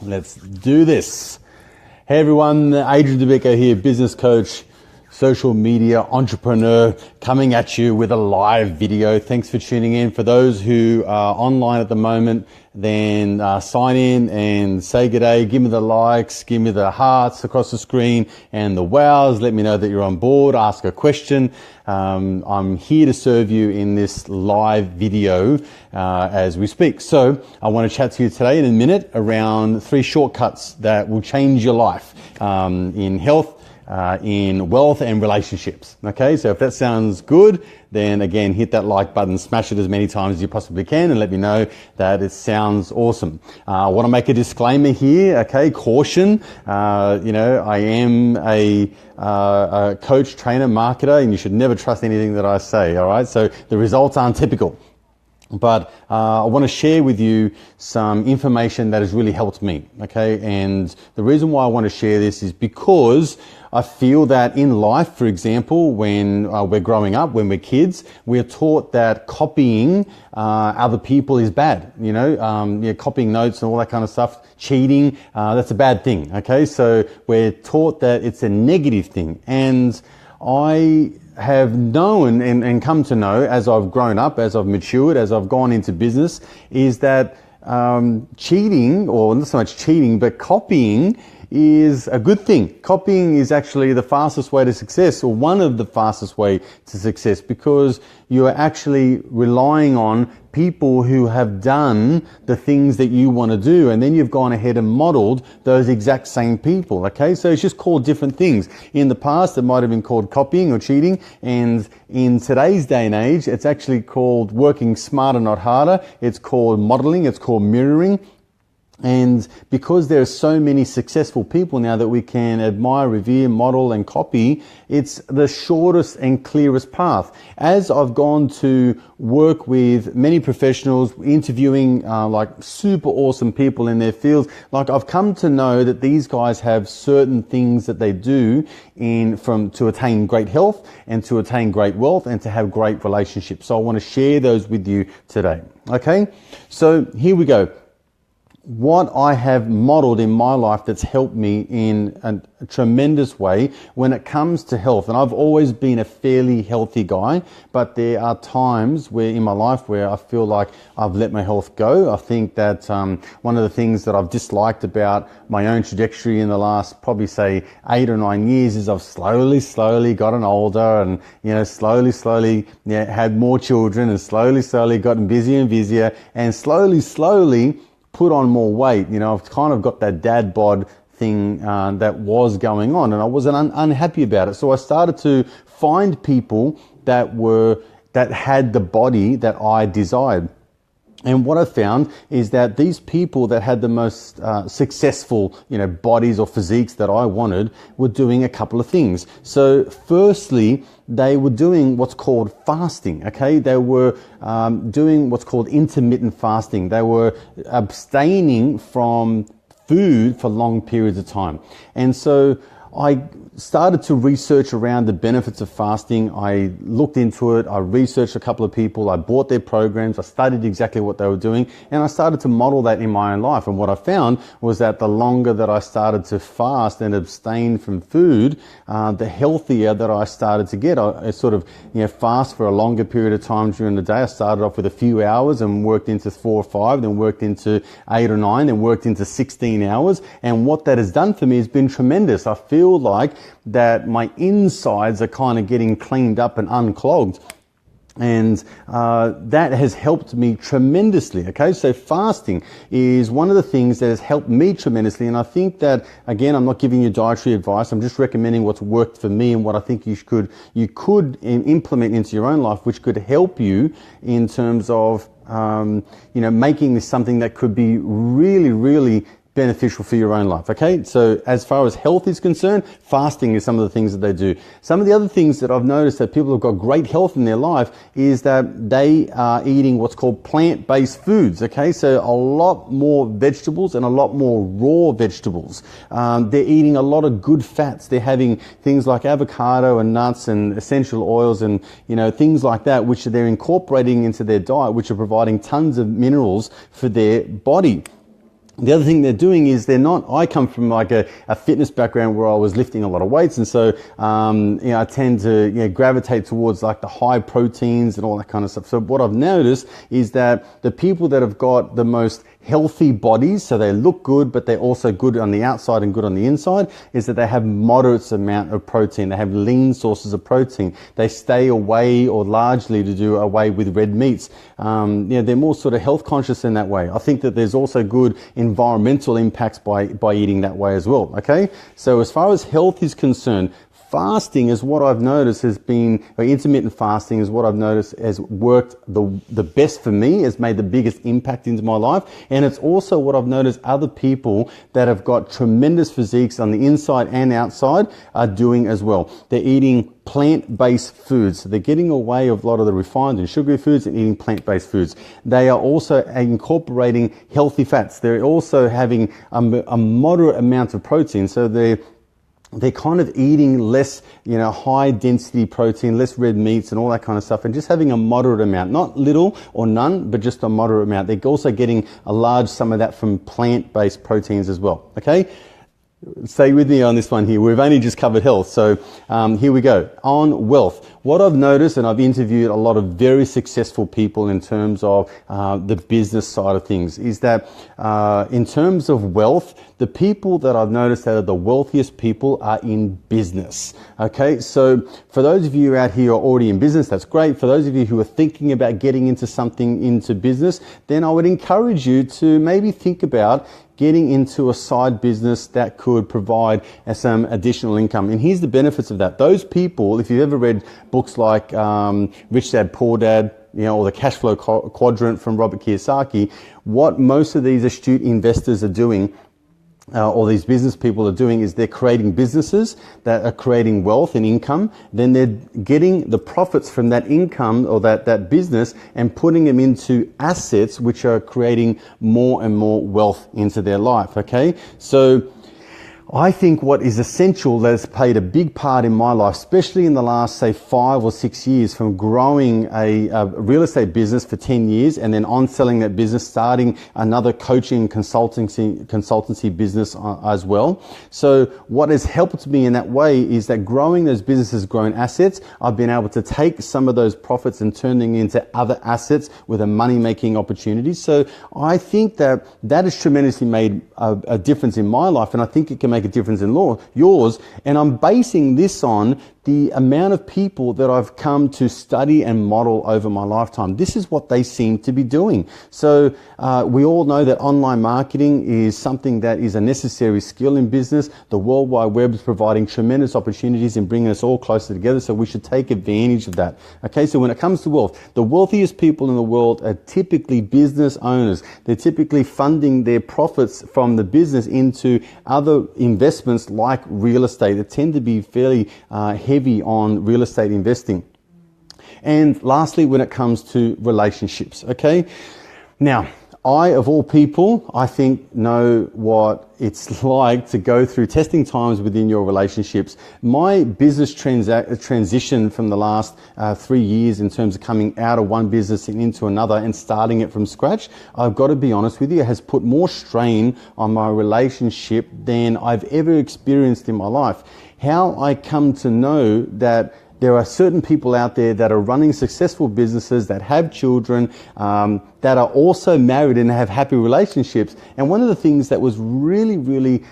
Let's do this. Hey everyone, Adrian DeBicco here, business coach, social media entrepreneur, coming at you with a live video. Thanks for tuning in. For those who are online at the moment, then sign in and say good day. Give me the likes, give me the hearts across the screen and the wows. Let me know that you're on board. Ask a question. I'm here to serve you in this live video as we speak. So I want to chat to you today in a minute around 3 shortcuts that will change your life in health, in wealth and relationships. Okay, so if that sounds good, then again, hit that like button, smash it as many times as you possibly can, and let me know that it sounds awesome. I want to make a disclaimer here, okay, caution. I am a coach, trainer, marketer, and you should never trust anything that I say, all right? So the results aren't typical. But I want to share with you some information that has really helped me, okay? And the reason why I want to share this is because I feel that in life, for example, when we're growing up, when we're kids, we're taught that copying other people is bad, copying notes and all that kind of stuff, cheating, that's a bad thing, okay? So we're taught that it's a negative thing. And I have known and come to know as I've grown up, as I've matured, as I've gone into business, is that cheating, or not so much cheating, but copying is a good thing. Copying is actually the fastest way to success, or one of the fastest way to success, because you are actually relying on people who have done the things that you want to do, and then you've gone ahead and modeled those exact same people. Okay, so it's just called different things. In the past, it might have been called copying or cheating, and in today's day and age, it's actually called working smarter, not harder. It's called modeling. It's called mirroring. And because there are so many successful people now that we can admire, revere, model, and copy, it's the shortest and clearest path. As I've gone to work with many professionals, interviewing like super awesome people in their fields, like I've come to know that these guys have certain things that they do to attain great health and to attain great wealth and to have great relationships. So I want to share those with you today. Okay, so here we go. What I have modeled in my life that's helped me in a tremendous way when it comes to health. And I've always been a fairly healthy guy, but there are times in my life where I feel like I've let my health go. I think that one of the things that I've disliked about my own trajectory in the last probably say 8 or 9 years is I've slowly gotten older, and slowly had more children, and slowly gotten busier and busier, and slowly put on more weight. I've kind of got that dad bod thing that was going on, and I was unhappy about it. So I started to find people that had the body that I desired. And what I found is that these people that had the most successful, bodies or physiques that I wanted were doing a couple of things. So firstly, they were doing what's called fasting, okay? They were doing what's called intermittent fasting. They were abstaining from food for long periods of time. And so I started to research around the benefits of fasting. I looked into it. I researched a couple of people. I bought their programs. I studied exactly what they were doing, and I started to model that in my own life. And what I found was that the longer that I started to fast and abstain from food, the healthier that I started to get. I sort of fast for a longer period of time during the day. I started off with a few hours and worked into 4 or 5, then worked into 8 or 9, then worked into 16 hours. And what that has done for me has been tremendous. I feel like that my insides are kind of getting cleaned up and unclogged. And that has helped me tremendously. Okay, so fasting is one of the things that has helped me tremendously. And I think that, again, I'm not giving you dietary advice. I'm just recommending what's worked for me and what I think you could implement into your own life, which could help you in terms of making this something that could be really beneficial for your own life. Okay, so as far as health is concerned, fasting is some of the things that they do. Some of the other things that I've noticed that people have got great health in their life is that they are eating what's called plant-based foods. Okay, so a lot more vegetables and a lot more raw vegetables. They're eating a lot of good fats. They're having things like avocado and nuts and essential oils and things like that, which they're incorporating into their diet, which are providing tons of minerals for their body. The other thing they're doing is I come from like a fitness background where I was lifting a lot of weights. And so, I tend to gravitate towards like the high proteins and all that kind of stuff. So what I've noticed is that the people that have got the most healthy bodies, so they look good, but they're also good on the outside and good on the inside, is that they have moderate amount of protein. They have lean sources of protein. They stay away, or largely to do away with red meats. They're more sort of health conscious in that way. I think that there's also good environmental impacts by eating that way as well. Okay. So as far as health is concerned, fasting is what I've noticed intermittent fasting is what I've noticed has worked the best for me, has made the biggest impact into my life. And it's also what I've noticed other people that have got tremendous physiques on the inside and outside are doing as well. They're eating plant-based foods. So they're getting away of a lot of the refined and sugary foods and eating plant-based foods. They are also incorporating healthy fats. They're also having a moderate amount of protein. So they're kind of eating less, high density protein, less red meats and all that kind of stuff, and just having a moderate amount, not little or none, but just a moderate amount. They're also getting a large sum of that from plant-based proteins as well. Okay. Stay with me on this one here. We've only just covered health. So here we go. On wealth. What I've noticed, and I've interviewed a lot of very successful people in terms of the business side of things, is that in terms of wealth, the people that I've noticed that are the wealthiest people are in business. Okay, so for those of you out here who are already in business, that's great. For those of you who are thinking about getting into business, then I would encourage you to maybe think about getting into a side business that could provide some additional income. And here's the benefits of that. Those people, if you've ever read books like Rich Dad, Poor Dad, or the Cash Flow Quadrant from Robert Kiyosaki, what most of these astute investors are doing, or these business people are doing, is they're creating businesses that are creating wealth and income. Then they're getting the profits from that income or that business and putting them into assets which are creating more and more wealth into their life. Okay, so I think what is essential that has played a big part in my life, especially in the last, say, 5 or 6 years, from growing a real estate business for 10 years and then on selling that business, starting another coaching consultancy business as well. So what has helped me in that way is that growing those businesses, grown assets, I've been able to take some of those profits and turn them into other assets with a money-making opportunity. So I think that has tremendously made a difference in my life, and I think it can make a difference in yours. And I'm basing this on the amount of people that I've come to study and model over my lifetime. This is what they seem to be doing. So we all know that online marketing is something that is a necessary skill in business. The World Wide Web is providing tremendous opportunities in bringing us all closer together, so we should take advantage of that. Okay, so when it comes to wealth, the wealthiest people in the world are typically business owners. They're typically funding their profits from the business into other investments like real estate that tend to be fairly heavy on real estate investing. And lastly, when it comes to relationships, okay? Now, I, of all people, I think know what it's like to go through testing times within your relationships. My business transition from the last 3 years in terms of coming out of one business and into another and starting it from scratch, I've got to be honest with you, has put more strain on my relationship than I've ever experienced in my life. How I come to know that there are certain people out there that are running successful businesses, that have children, that are also married and have happy relationships. And one of the things that was really, really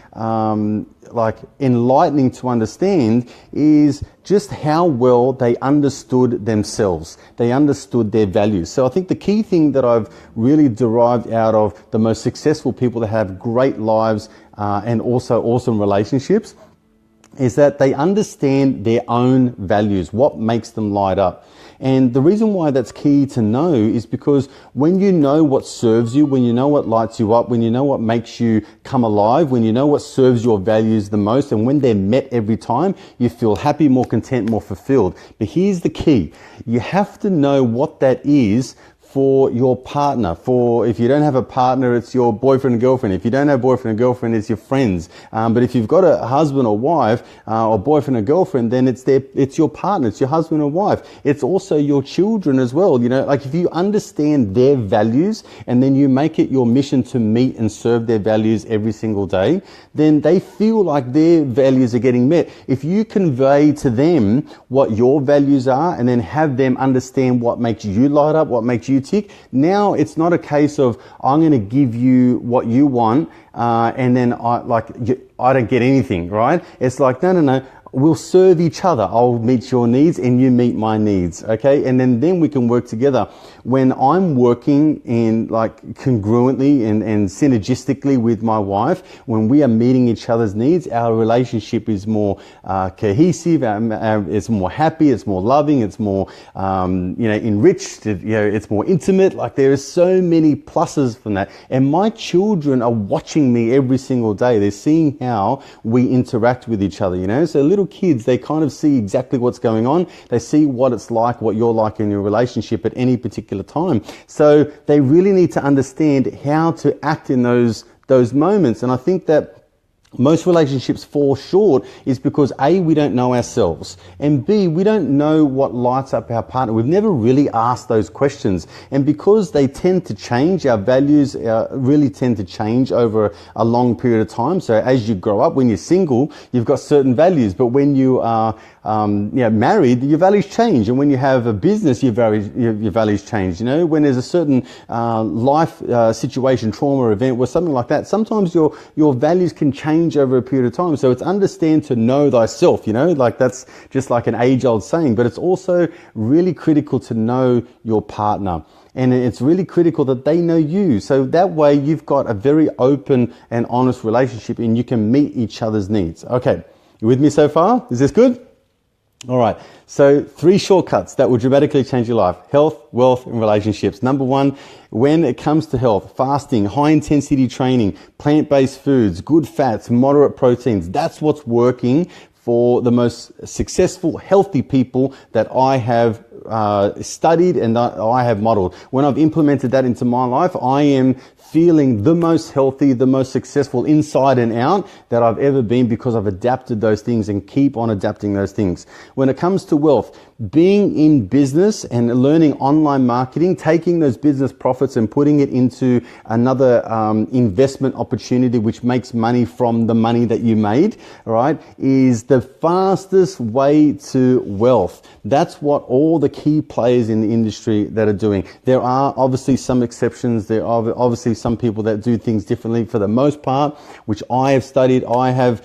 enlightening to understand is just how well they understood themselves. They understood their values. So I think the key thing that I've really derived out of the most successful people that have great lives and also awesome relationships is that they understand their own values, what makes them light up. And the reason why that's key to know is because when you know what serves you, when you know what lights you up, when you know what makes you come alive, when you know what serves your values the most, and when they're met every time, you feel happy, more content, more fulfilled. But here's the key. You have to know what that is for your partner. For if you don't have a partner, it's your boyfriend and girlfriend. If you don't have boyfriend and girlfriend, it's your friends. But if you've got a husband or wife, or boyfriend or girlfriend, then it's your partner, it's your husband or wife. It's also your children as well. You know, like if you understand their values and then you make it your mission to meet and serve their values every single day, then they feel like their values are getting met. If you convey to them what your values are and then have them understand what makes you light up, what makes you tick, now it's not a case of I'm going to give you what you want and then I don't get anything, right? It's like, no. We'll serve each other. I'll meet your needs and you meet my needs, okay? And then we can work together. When I'm working in like congruently and synergistically with my wife, when we are meeting each other's needs, our relationship is more cohesive, it's more happy, it's more loving, it's more enriched, it's more intimate. Like there are so many pluses from that. And my children are watching me every single day. They're seeing how we interact with each other, So little kids, they kind of see exactly what's going on. They see what it's like, what you're like in your relationship at any particular time. So they really need to understand how to act in those moments. And I think that most relationships fall short is because A, we don't know ourselves, and B, we don't know what lights up our partner. We've never really asked those questions. And because they tend to change, our values really tend to change over a long period of time. So as you grow up, when you're single, you've got certain values, but when you are married, your values change. And when you have a business, your values change. When there's a certain life situation, trauma event, or something like that, sometimes your values can change over a period of time. So it's understand to know thyself, like that's just like an age-old saying, but it's also really critical to know your partner. And it's really critical that they know you. So that way you've got a very open and honest relationship and you can meet each other's needs. Okay, you with me so far? Is this good? All right, so 3 shortcuts that will dramatically change your life: health, wealth, and relationships. Number 1, when it comes to health, fasting, high intensity training, plant-based foods, good fats, moderate proteins. That's what's working for the most successful, healthy people that I have studied and that I have modeled. When I've implemented that into my life, I am feeling the most healthy, the most successful inside and out that I've ever been, because I've adapted those things and keep on adapting those things. When it comes to wealth, being in business and learning online marketing, taking those business profits and putting it into another investment opportunity which makes money from the money that you made, right, is the fastest way to wealth. That's what all the key players in the industry that are doing. There are obviously some exceptions. There are obviously some people that do things differently. For the most part, which I have studied, I have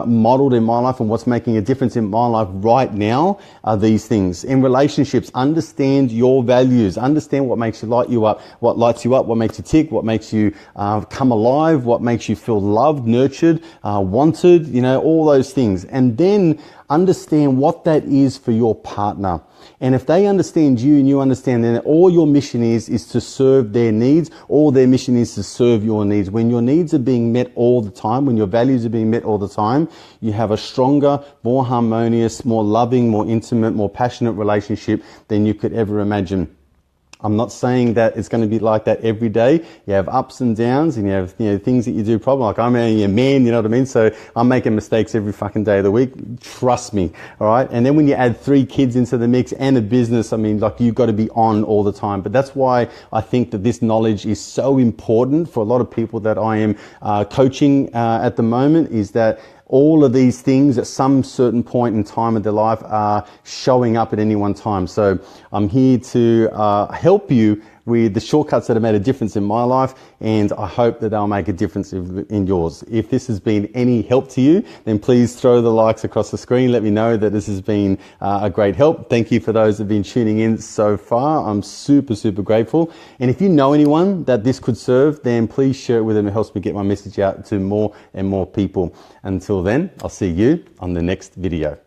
modeled in my life, and what's making a difference in my life right now are these things. In relationships, understand your values, understand what makes you light you up, what lights you up, what makes you tick, what makes you come alive, what makes you feel loved, nurtured, wanted, all those things. And then understand what that is for your partner. And if they understand you and you understand them, all your mission is to serve their needs. All their mission is to serve your needs. When your needs are being met all the time, when your values are being met all the time, you have a stronger, more harmonious, more loving, more intimate, more passionate relationship than you could ever imagine. I'm not saying that it's going to be like that every day. You have ups and downs, and you have things that you do problem. Like I'm a man, you know what I mean? So I'm making mistakes every fucking day of the week. Trust me, all right? And then when you add 3 kids into the mix and a business, I mean, like you've got to be on all the time. But that's why I think that this knowledge is so important for a lot of people that I am coaching at the moment, is that all of these things at some certain point in time of their life are showing up at any one time. So I'm here to help you with the shortcuts that have made a difference in my life, and I hope that they'll make a difference in yours. If this has been any help to you, then please throw the likes across the screen. Let me know that this has been a great help. Thank you for those that have been tuning in so far. I'm super, super grateful. And if you know anyone that this could serve, then please share it with them. It helps me get my message out to more and more people. Until then, I'll see you on the next video.